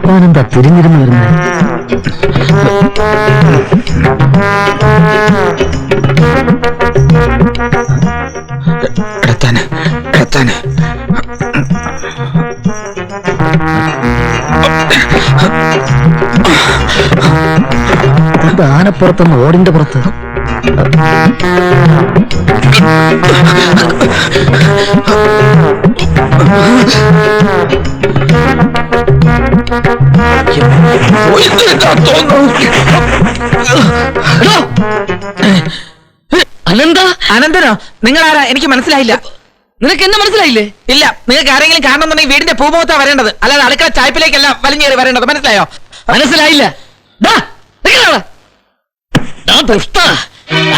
പാപ്പാനെന്താ തിരിഞ്ഞിരുന്നു വരുന്നത്? ആനപ്പുറത്തുനിന്ന് ഓടിന്റെ പുറത്ത് അനന്തനോ? നിങ്ങൾ ആരാ? എനിക്ക് മനസ്സിലായില്ല. നിനക്ക് എന്നെ മനസ്സിലായില്ലേ? ഇല്ല. നിങ്ങൾക്ക് ആരെങ്കിലും കാണണമെന്നുണ്ടെങ്കിൽ വീടിന്റെ പൂമുഖത്താ വരേണ്ടത്, അല്ലാതെ അടുക്കള ചായ്പിലേക്കല്ല വലിഞ്ഞേറി വരേണ്ടത്. മനസ്സിലായോ? മനസ്സിലായില്ല.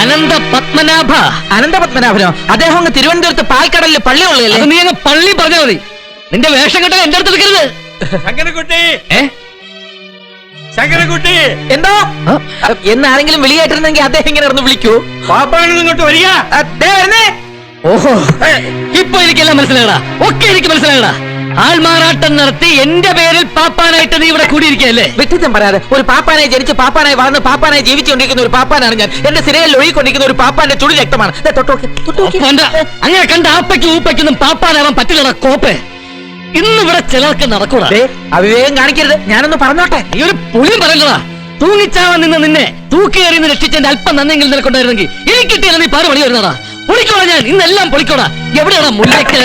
അനന്ത പത്മനാഭ. അനന്ത പത്മനാഭനോ? അദ്ദേഹം അങ്ങ് തിരുവനന്തപുരത്ത് പാൽക്കടലിൽ പള്ളി ഉള്ളതല്ലേ? നീ അങ്ങ് പള്ളി പറഞ്ഞാൽ മതി. നിന്റെ വേഷം കെട്ടാൻ എന്റെ അടുത്ത് എടുക്കരുത്. ശങ്കരൻകുട്ടി എന്തോ എന്നാരെങ്കിലും വിളിയായിട്ടിരുന്നെങ്കിൽ അദ്ദേഹം ഇങ്ങനെ ഇറന്ന് വിളിക്കൂ. ഇങ്ങോട്ട് വരിക. ഓഹോ, ഇപ്പൊ എനിക്കെല്ലാം മനസ്സിലായടാ. ഒക്കെ എനിക്ക് മനസ്സിലായടാ. ആൾമാറാട്ടം നടത്തി എന്റെ പേരിൽ പാപ്പാനായിട്ട് നീ ഇവിടെ കൂടിയിരിക്കല്ലേ? വ്യക്തിത്വം പറയാതെ. ഒരു പാപ്പാനായി ജനിച്ച് പാപ്പാനായി വളർന്ന് പാപ്പാനായി ജീവിച്ചുകൊണ്ടിരിക്കുന്ന ഒരു പാപ്പാനാണ് ഞാൻ. എന്റെ സിരയിൽ ഒഴുകിക്കൊണ്ടിരിക്കുന്ന ഒരു പാപ്പാന്റെ ചുടി രക്തമാണ്. അങ്ങനെ കണ്ട ആപ്പയ്ക്കും ഊപ്പയ്ക്കൊന്നും പാപ്പാനാവാൻ പറ്റില്ലടാ കോപ്പേ. ഇന്നിവിടെ ചിലർക്ക് നടക്കൂടാ. അവിവേകം കാണിക്കരുത്. ഞാനൊന്ന് പറഞ്ഞോട്ടെ. ഈ ഒരു പുളിയും പറയല്ലടാ. തൂങ്ങിച്ചാവാൻ നിന്നെ തൂക്കേറി രക്ഷിച്ചെന്റെ അല്പം നന്നെങ്കിലും നിനക്കൊണ്ടായിരുന്നെങ്കിൽ എനിക്ക് കിട്ടിയാലും നീ പാറ് പണി വരുന്നതാ. പൊളിക്കോടാ ഞാൻ ഇന്നെല്ലാം പൊളിക്കോടാ. എവിടെയാണ് മുല്ലയ്ക്കൽ?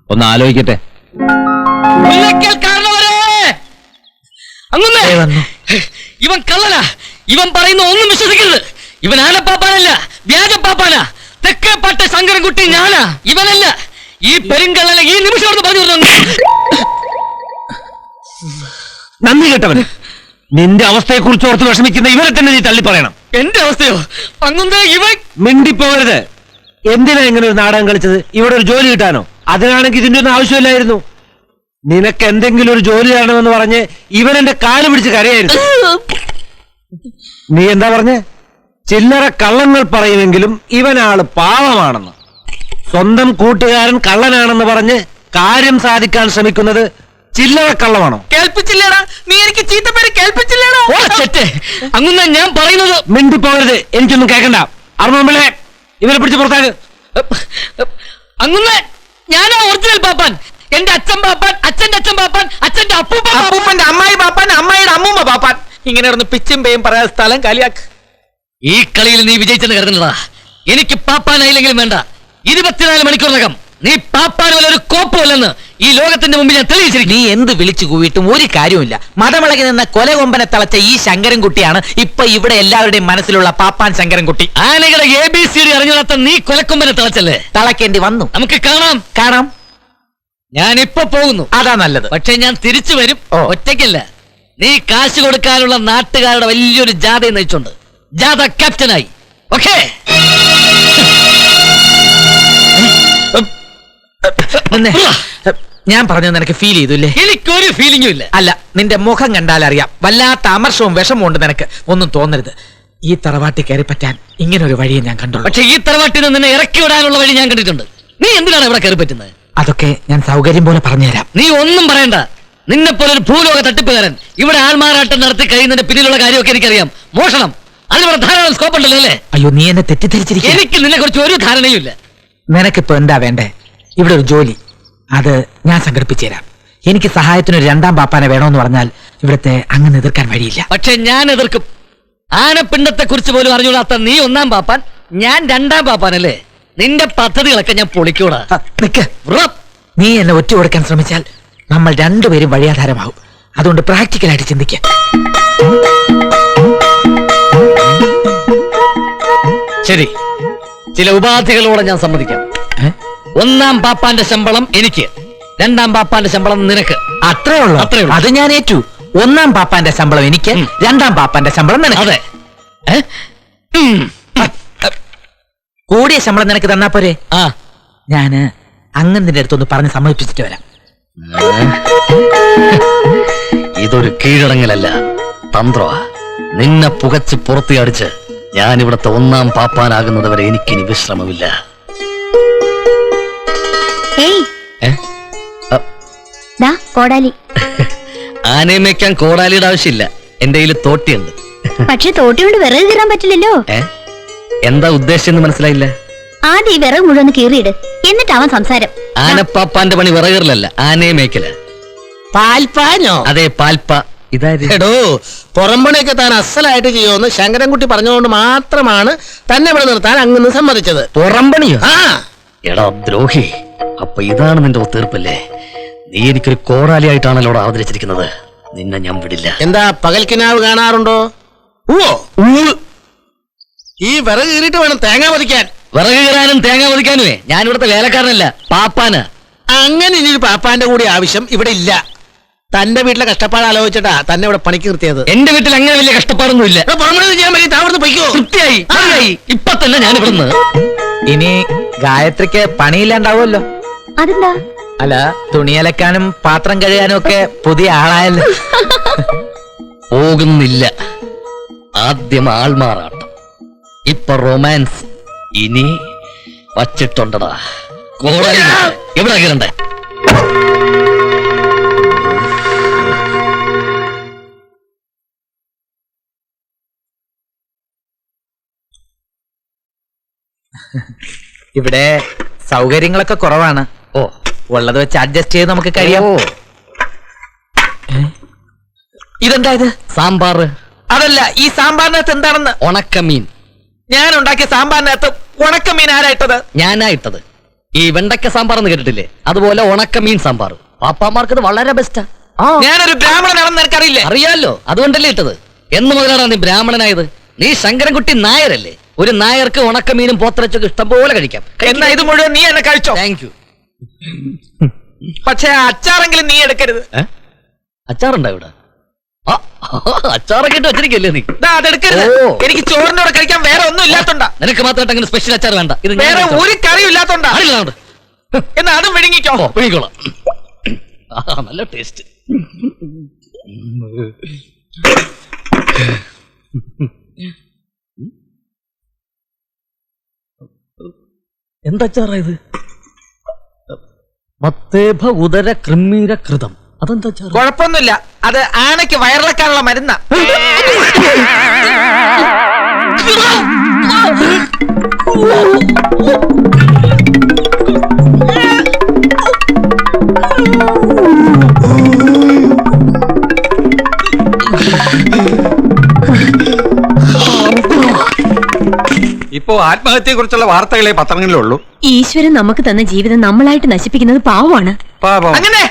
ഒന്ന് ആലോചിക്കട്ടെ. അങ്ങനെ ഇവൻ കള്ളനാ. ഇവൻ പറയുന്ന ഒന്നും വിശ്വസിക്കരുത്. ഇവൻ ആനപ്പാപ്പാനല്ല, വ്യാജപ്പാപ്പാനാ. തെക്കേപ്പാട്ട ശങ്കരൻകുട്ടി ഞാനാ, ഇവനല്ല. ഈ പെരുങ്കള്ളനെ ഈ നിമിഷം പറഞ്ഞു. നന്ദി കേട്ടവൻ. നിന്റെ അവസ്ഥയെ കുറിച്ച് ഓർത്ത് വിഷമിക്കുന്ന ഇവരെ തന്നെ നീ തള്ളി പറയണം. എന്റെ അവസ്ഥയോ? അങ്ങനെ ഇവൻ മിണ്ടിപ്പോകരുത്. എന്തിനാ ഇങ്ങനെ ഒരു നാടകം കളിച്ചത്? ഇവിടെ ഒരു ജോലി കിട്ടാനോ? അതിനാണെങ്കിൽ ഇതിന്റെ ഒന്നും ആവശ്യമില്ലായിരുന്നു. നിനക്ക് എന്തെങ്കിലും ഒരു ജോലി തരണമെന്ന് പറഞ്ഞ് ഇവൻ എന്റെ കാല് പിടിച്ച് കരയായിരുന്നു. നീ എന്താ പറഞ്ഞേ? ചില്ലറ കള്ളങ്ങൾ പറയുമെങ്കിലും ഇവനാള് പാവമാണെന്ന്. സ്വന്തം കൂട്ടുകാരൻ കള്ളനാണെന്ന് പറഞ്ഞ് കാര്യം സാധിക്കാൻ ശ്രമിക്കുന്നത് ചില്ലറ കള്ളമാണോ? കേൾപ്പിച്ചില്ലേടാ നീ? എനിക്ക് ചീത്തപ്പേര് കേൾപ്പിച്ചില്ലേടാ? അങ്ങനെ ഞാൻ പറയുന്നത്. മിണ്ടിപ്പോകരുത്. എനിക്കൊന്നും കേൾക്കണ്ട. അറുപമ്പിളെ ഇവരെ പിടിച്ച് പുറത്താക്ക്. അങ്ങനെ ഞാനാ ഒറിജിനൽ പാപ്പാൻ. എന്റെ അച്ഛൻ പാപ്പാൻ, അച്ഛന്റെ അച്ഛൻ പാപ്പാൻ, അച്ഛന്റെ അപ്പൂപ്പന്റെ അമ്മായി പാപ്പാൻ, അമ്മായിയുടെ അമ്മൂമ്മ പാപ്പാൻ. ഇങ്ങനെ ഇരുന്ന് പിച്ചും പേയും പറയാതെ സ്ഥലം കാലിയാക്ക്. ഈ കളിയിൽ നീ വിജയിച്ചെന്ന് കരുതുന്നതാ. എനിക്ക് പാപ്പാനായില്ലെങ്കിലും വേണ്ട. 24 മണിക്കൂറിനകം നീ പാപ്പാന് ഒരു കോപ്പമല്ലെന്ന് ഈ ലോകത്തിന്റെ മുമ്പിൽ ഞാൻ തെളിയിച്ചിരിക്കും. നീ എന്ത് വിളിച്ചു കൂവിയിട്ടും ഒരു കാര്യമില്ല. മതമിളകി നിന്ന കൊലകൊമ്പനെ തളച്ച ഈ ശങ്കരൻകുട്ടിയാണ് ഇപ്പൊ ഇവിടെ എല്ലാവരുടെയും മനസ്സിലുള്ള പാപ്പാൻ ശങ്കരൻകുട്ടി. ആനകളുടെ ABCD അറിഞ്ഞാത്ത നീ കൊലക്കൊമ്പനെ തളച്ചല്ലേ? തളയ്ക്കേണ്ടി വന്നു. നമുക്ക് കാണാം. ഞാൻ ഇപ്പൊ പോകുന്നു. അതാ നല്ലത്. പക്ഷെ ഞാൻ തിരിച്ചു വരും. ഒറ്റയ്ക്കല്ല. നീ കാശ് കൊടുക്കാനുള്ള നാട്ടുകാരുടെ വലിയൊരു ജാഥയെ നയിച്ചുണ്ട്. ജാഥ ക്യാപ്റ്റനായി. ഓക്കേ? ഞാൻ പറഞ്ഞു നിനക്ക് ഫീൽ ചെയ്തില്ലേ? എനിക്കൊരു ഫീലിംഗും ഇല്ല. അല്ല, നിന്റെ മുഖം കണ്ടാൽ അറിയാം. വല്ലാത്ത അമർഷവും വിഷമവും ഉണ്ട് നിനക്ക്. ഒന്നും തോന്നരുത്. ഈ തറവാട്ടി കയറി പറ്റാൻ ഇങ്ങനെ ഒരു വഴിയെ ഞാൻ കണ്ടുള്ളൂ. പക്ഷെ ഈ തറവാട്ടിൽ നിന്ന് നിന്നെ ഇറക്കി വിടാനുള്ള വഴി ഞാൻ കണ്ടിട്ടുണ്ട്. നീ എന്തിനാണ് ഇവിടെ കയറി പറ്റുന്നത്? അതൊക്കെ ഞാൻ സൗകര്യം പോലെ പറഞ്ഞുതരാം. നീ ഒന്നും പറയണ്ട. നിന്നെ പോലെ ഒരു ഭൂലോക തട്ടിപ്പുകാരൻ ഇവിടെ ആൾമാറാട്ടം നടത്തി കഴിയുന്നതിന്റെ പിന്നിലുള്ള കാര്യമൊക്കെ എനിക്കറിയാം. മോഷണം, അതിവിടെ ധാരാളം സ്കോപ്പ് ഉണ്ടല്ലോ അല്ലേ? അയ്യോ, നീ എന്നെ തെറ്റിദ്ധരിച്ചിരിക്കും. എനിക്ക് നിന്നെ കുറിച്ച് ഒരു ധാരണയും ഇല്ല. നിനക്കിപ്പോ എന്താ വേണ്ടേ? ഇവിടെ ഒരു ജോലി, അത് ഞാൻ സംഘടിപ്പിച്ചു തരാം. എനിക്ക് സഹായത്തിന് ഒരു 2ാം പാപ്പാനെ വേണമെന്ന് പറഞ്ഞാൽ ഇവിടുത്തെ അങ്ങനെ എതിർക്കാൻ വഴിയില്ല. പക്ഷെ ഞാൻ എതിർക്കും. ആനപ്പിണ്ടത്തെ കുറിച്ച് പോലും അറിഞ്ഞൂടാത്ത നീ 1ാം പാപ്പാൻ, ഞാൻ 2ാം പാപ്പാനല്ലേ? നിന്റെ പദ്ധതികളൊക്കെ ഞാൻ പൊളിക്കൂടാ. നീ എന്നെ ഒറ്റ കൊടുക്കാൻ ശ്രമിച്ചാൽ നമ്മൾ രണ്ടുപേരും വഴിയാധാരമാവും. അതുകൊണ്ട് പ്രാക്ടിക്കലായിട്ട് ചിന്തിക്ക. ശരി, ചില ഉപാധികളോടെ ഞാൻ സമ്മതിക്കാം. 1ാം പാപ്പാന്റെ ശമ്പളം എനിക്ക്, 2ാം പാപ്പാന്റെ ശമ്പളം നിനക്ക്. അത്രേ ഉള്ളൂ. അത് ഞാൻ ഏറ്റു. 1ാം പാപ്പാന്റെ ശമ്പളം എനിക്ക്, 2ാം പാപ്പാന്റെ ശമ്പളം നിനക്ക്. അതെ. കൂടിയ ശമ്പളം നിനക്ക് തന്നാ പോരെ? ഞാന് അങ്ങന്റെ അടുത്തൊന്ന് പറഞ്ഞ് സമ്മതിപ്പിച്ചിട്ട് വരാം. ഇതൊരു കീഴടങ്ങലല്ല, തന്ത്രമാ. നിന്നെ പുകച്ച് പുറത്തിയടിച്ച് ഞാൻ ഇവിടുത്തെ ഒന്നാം പാപ്പാനാകുന്നത് വരെ എനിക്കിനി വിശ്രമമില്ല. ഏയ് ഏ? ദാ കോടാലി. ആനയെ മേയ്ക്കാൻ കോടാലിയുടെ ആവശ്യമില്ല, എന്റെ കയ്യിൽ തോട്ടിയുണ്ട്. പക്ഷെ തോട്ടി കൊണ്ട് വിറക് കീറാൻ പറ്റില്ലല്ലോ. എന്താ ഉദ്ദേശം മനസ്സിലായില്ല. ആദ്യം ഈ വിറക് മുഴുവൻ കീറിയിട്, എന്നിട്ടാവാൻ സംസാരം. ആനപ്പാപ്പാന്റെ പണി വിറകറിലല്ല, ആനയെ മേയ്ക്കല. പാൽപ്പാനോ? അതെ, പാൽപ്പ. ഇതായത് എടോ, പുറംപണിയൊക്കെ താൻ അസലായിട്ട് ചെയ്യുമെന്ന് ശങ്കരൻകുട്ടി പറഞ്ഞുകൊണ്ട് മാത്രമാണ് തന്നെ ഇവിടെ നിർത്താൻ അങ്ങ് സമ്മതിച്ചത്. പുറംപണിയോ? ആ, എടാ ദ്രോഹി, അപ്പൊ ഇതാണ് നിന്റെ ഒത്തീർപ്പല്ലേ? നീ എനിക്കൊരു കോടാലിയായിട്ടാണല്ലോ അവതരിച്ചിരിക്കുന്നത്. നിന്നെ ഞാൻ വിടില്ല. എന്താ പകൽക്കിനാവ് കാണാറുണ്ടോ? ഈ വിറക് കീറിയിട്ട് വേണം തേങ്ങ പതിക്കാൻ. വിറക് കീറാനും തേങ്ങ പതിക്കാനുമേ ഞാൻ ഇവിടുത്തെ വേലക്കാരനല്ല, പാപ്പാന്. അങ്ങനെ ഇനി ഒരു പാപ്പാന്റെ കൂടി ആവശ്യം ഇവിടെ ഇല്ല. തന്റെ വീട്ടിലെ കഷ്ടപ്പാട് ആലോചിച്ചിട്ടാ തന്നെ ഇവിടെ പണിക്ക് നിർത്തിയത്. എന്റെ വീട്ടിൽ അങ്ങനെ വലിയ കഷ്ടപ്പാടൊന്നും ഇല്ല. പുറംപണി ചെയ്യാൻ പറ്റി താവടുന്ന് പൊയ്ക്കോ. വൃത്തിയായി മതിയായി. ഇപ്പൊ തന്നെ ഞാൻ ഇവിടുന്ന്. ഇനി ഗായത്രിക്ക് പണിയില്ലാണ്ടാവുമല്ലോ. അതെന്താ? അല്ല, തുണിയലക്കാനും പാത്രം കഴുകാനും ഒക്കെ പുതിയ ആളായല്ലോ. പോകുന്നില്ല. ആദ്യം ആൾമാറാട്ടം, ഇപ്പൊ റൊമാൻസ്, ഇനി വച്ചിട്ടുണ്ടടാ കോടാലി. എവിടെ കീറണ്ടേ? ഇവിടെ സൗകര്യങ്ങളൊക്കെ കുറവാണ്. ഓ, ഉള്ളത് വെച്ച് അഡ്ജസ്റ്റ് ചെയ്ത് നമുക്ക് കഴിയാം. ഓ, ഇതെന്താ ഇത്? സാമ്പാറ്. അതല്ല, ഈ സാമ്പാറിനകത്ത് എന്താണെന്ന്. ഉണക്കമീൻ. ഞാൻ ഉണ്ടാക്കിയ സാമ്പാറിനകത്ത് ഉണക്കമീൻ ആരായിട്ടത്? ഞാനാ ഇട്ടത്. ഈ വെണ്ടക്ക സാമ്പാർ എന്ന് കേട്ടിട്ടില്ലേ? അതുപോലെ ഉണക്കമീൻ സാമ്പാർ. പാപ്പാമാർക്ക് ഇത് വളരെ ബെസ്റ്റാ. ഞാനൊരു ബ്രാഹ്മണനാണെന്ന് നിനക്കറിയില്ലേ? അറിയാലോ, അതുകൊണ്ടല്ലേ ഇട്ടത്. എന്ന് മുതലാണ് നീ ബ്രാഹ്മണനായത്? നീ ശങ്കരൻകുട്ടി നായരല്ലേ? ഒരു നായർക്ക് ഉണക്കമീനും പോത്തിറച്ചൊക്കെ ഇഷ്ടം പോലെ കഴിക്കാം. എന്നാ ഇത് മുഴുവൻ നീ എന്നെ കഴിച്ചോ. Thank you. പക്ഷെ അച്ചാറെങ്കിലും നീ എടുക്കരുത്. അച്ചാറുണ്ടോ ഇവിടെ? അച്ചാറൊക്കെ ഇട്ട് വെച്ചിരിക്കല്ലേ നീ? അതെടുക്കരുത്. ഓ. എനിക്ക് ചോറിന്റെ കൂടെ കഴിക്കാൻ വേറെ ഒന്നും ഇല്ലാത്തോണ്ടാ. നിനക്ക് മാത്രമായിട്ട് അങ്ങനെ സ്പെഷ്യൽ അച്ചാർ വേണ്ട. ഇത് ഞാൻ വേറെ കഴിച്ചോളാം. ഒരു കറിയും ഇല്ലാത്തോണ്ടാ. അറിയില്ല, എന്നാ അതും വിഴുങ്ങിക്കോ. പിടിക്കോളാം. നല്ല ടേസ്റ്റ്. എന്താ ഇത്? മത്തേഭ ഉദര കൃമീര കൃതം. അതെന്താ? കുഴപ്പമൊന്നുമില്ല, അത് ആനയ്ക്ക് വയറിളക്കാനുള്ള മരുന്നാ. ഇപ്പോ ആത്മഹത്യയെ കുറിച്ചുള്ള വാർത്തകളെ പത്രങ്ങളിലുള്ളൂ. ഈശ്വരൻ നമുക്ക് തന്ന ജീവിതം നമ്മളായിട്ട് നശിപ്പിക്കുന്നത് പാവമാണ്. പാപം. അങ്ങനെ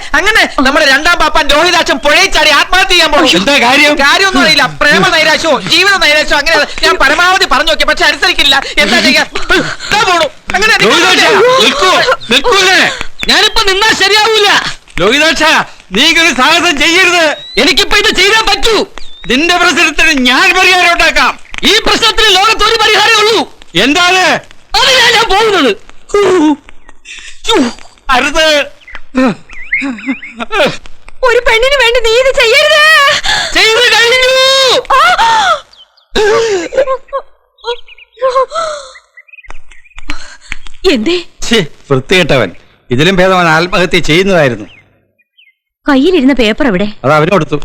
നമ്മുടെ രണ്ടാം പാപ്പാൻ രോഹിതാക്ഷൻ പുഴയിൽ ചാടി ആത്മഹത്യ ചെയ്യാൻ പോകും. എന്താ കാര്യം? കാര്യമൊന്നും അറിയില്ല. പ്രേമ നൈരാശ്യമോ ജീവിത നൈരാശ്യമോ അങ്ങനെ ഞാൻ പരമാവധി പറഞ്ഞു നോക്കി, പക്ഷെ അനുസരിക്കില്ല. എന്താ ചെയ്യാ? പോണു. അങ്ങനെ നിൽക്കൂലേ? ഞാനിപ്പോ നിന്നാ ശരിയാവൂല. ലോഹിതാക്ഷ, നീ ഒരു സാഹസം ചെയ്യരുത്. എനിക്കിപ്പോ ഇത് ചെയ്താൻ പറ്റൂ. നിന്റെ പ്രശ്നത്തിന് ഞാൻ പരിഹാരം ഉണ്ടാക്കാം. ഈ പ്രശ്നത്തിന് ലോകത്തൊരു പരിഹാരമേ ഉള്ളൂ. എന്താണ്? അതിനാ ഞാൻ പോകുന്നത്. അരുത്. ഒരു പെണ്ണിന് വേണ്ടി നീ ഇത് ചെയ്യരുത്. ചെയ്തു കഴിഞ്ഞു. എന്തേ? വൃത്തികെട്ടവൻ. ഇതിലും ഭേദം അവൻ ആത്മഹത്യ ചെയ്യുന്നതായിരുന്നു. കയ്യിലിരുന്ന പേപ്പർ എവിടെ? അത് അവനോടുത്തു.